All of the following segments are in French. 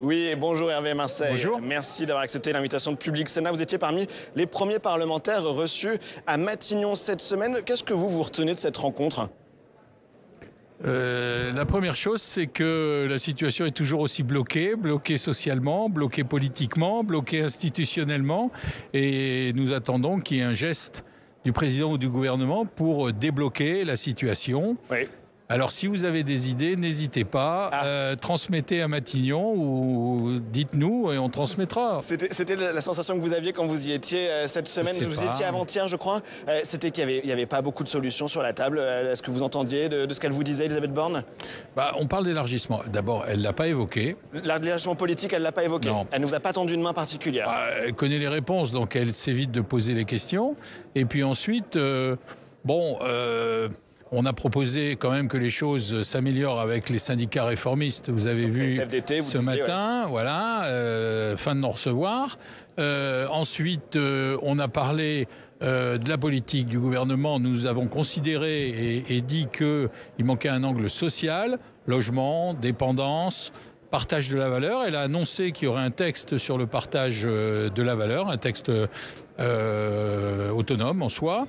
Oui, bonjour Hervé Marseille. Bonjour. Merci d'avoir accepté l'invitation de Public Sénat. Vous étiez parmi les premiers parlementaires reçus à Matignon cette semaine. Qu'est-ce que vous retenez de cette rencontre ? La première chose, c'est que la situation est toujours aussi bloquée socialement, bloquée politiquement, bloquée institutionnellement. Et nous attendons qu'il y ait un geste du président ou du gouvernement pour débloquer la situation. Oui. Alors, si vous avez des idées, n'hésitez pas, transmettez à Matignon ou dites-nous et on transmettra. C'était la sensation que vous aviez quand vous y étiez cette semaine. Vous étiez avant-hier, je crois. C'était qu'il n'y avait pas beaucoup de solutions sur la table. Est-ce que vous entendiez de ce qu'elle vous disait, Elisabeth Borne ? On parle d'élargissement. D'abord, elle ne l'a pas évoqué. L'élargissement politique, elle ne l'a pas évoqué. Non. Elle ne vous a pas tendu une main particulière. Elle connaît les réponses, donc elle s'évite de poser les questions. Et puis ensuite, on a proposé quand même que les choses s'améliorent avec les syndicats réformistes. Vous avez vu CFDT, ce matin, fin de non-recevoir. Ensuite, on a parlé de la politique du gouvernement. Nous avons considéré et dit qu'il manquait un angle social, logement, dépendance, partage de la valeur. Elle a annoncé qu'il y aurait un texte sur le partage de la valeur, un texte autonome en soi,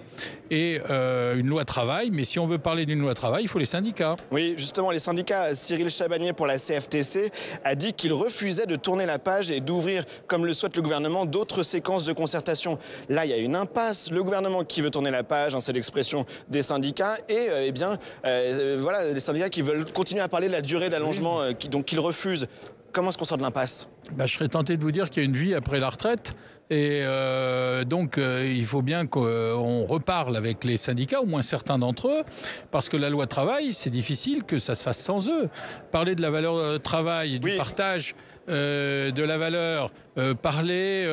et une loi travail. Mais si on veut parler d'une loi travail, il faut les syndicats. Oui, justement, les syndicats, Cyril Chabagnier pour la CFTC a dit qu'il refusait de tourner la page et d'ouvrir, comme le souhaite le gouvernement, d'autres séquences de concertation. Là, il y a une impasse. Le gouvernement qui veut tourner la page, c'est l'expression des syndicats, et les syndicats qui veulent continuer à parler de la durée d'allongement, donc qu'ils refusent. Comment est-ce qu'on sort de l'impasse ? Je serais tenté de vous dire qu'il y a une vie après la retraite. Et il faut bien qu'on reparle avec les syndicats, au moins certains d'entre eux, parce que la loi travail, c'est difficile que ça se fasse sans eux. Parler de la valeur travail, du partage de la valeur, parler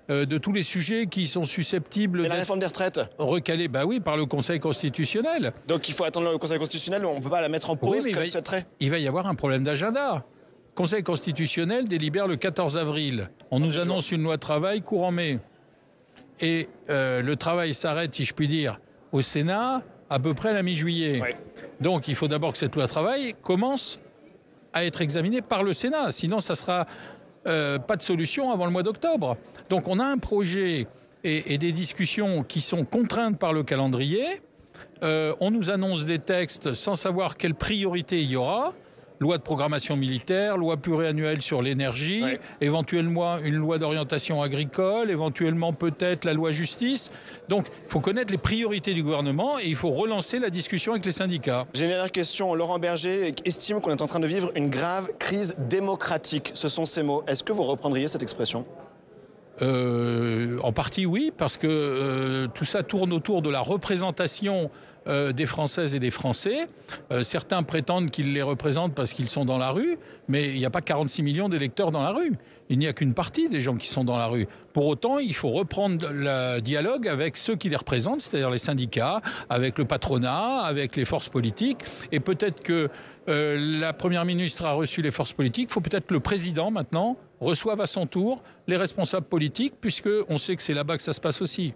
de tous les sujets qui sont susceptibles d'être... la réforme des retraites recalée, par le Conseil constitutionnel. Donc il faut attendre le Conseil constitutionnel, on ne peut pas la mettre en pause comme souhaiterait. Il va y avoir un problème d'agenda. Le Conseil constitutionnel délibère le 14 avril. On nous annonce une loi travail courant mai. Et le travail s'arrête, si je puis dire, au Sénat à peu près à la mi-juillet. Oui. Donc il faut d'abord que cette loi travail commence à être examinée par le Sénat. Sinon, ça sera pas de solution avant le mois d'octobre. Donc on a un projet et des discussions qui sont contraintes par le calendrier. On nous annonce des textes sans savoir quelle priorité il y aura. Loi de programmation militaire, loi pluriannuelle sur l'énergie, éventuellement une loi d'orientation agricole, éventuellement peut-être la loi justice. Donc, il faut connaître les priorités du gouvernement et il faut relancer la discussion avec les syndicats. J'ai une dernière question. Laurent Berger estime qu'on est en train de vivre une grave crise démocratique. Ce sont ces mots. Est-ce que vous reprendriez cette expression ? En partie, oui, parce que tout ça tourne autour de la représentation des Françaises et des Français. Certains prétendent qu'ils les représentent parce qu'ils sont dans la rue, mais il n'y a pas 46 millions d'électeurs dans la rue. Il n'y a qu'une partie des gens qui sont dans la rue. Pour autant, il faut reprendre le dialogue avec ceux qui les représentent, c'est-à-dire les syndicats, avec le patronat, avec les forces politiques. Et peut-être que la Première ministre a reçu les forces politiques. Il faut peut-être que le président, maintenant, reçoive à son tour les responsables politiques, puisqu'on sait que c'est là-bas que ça se passe aussi.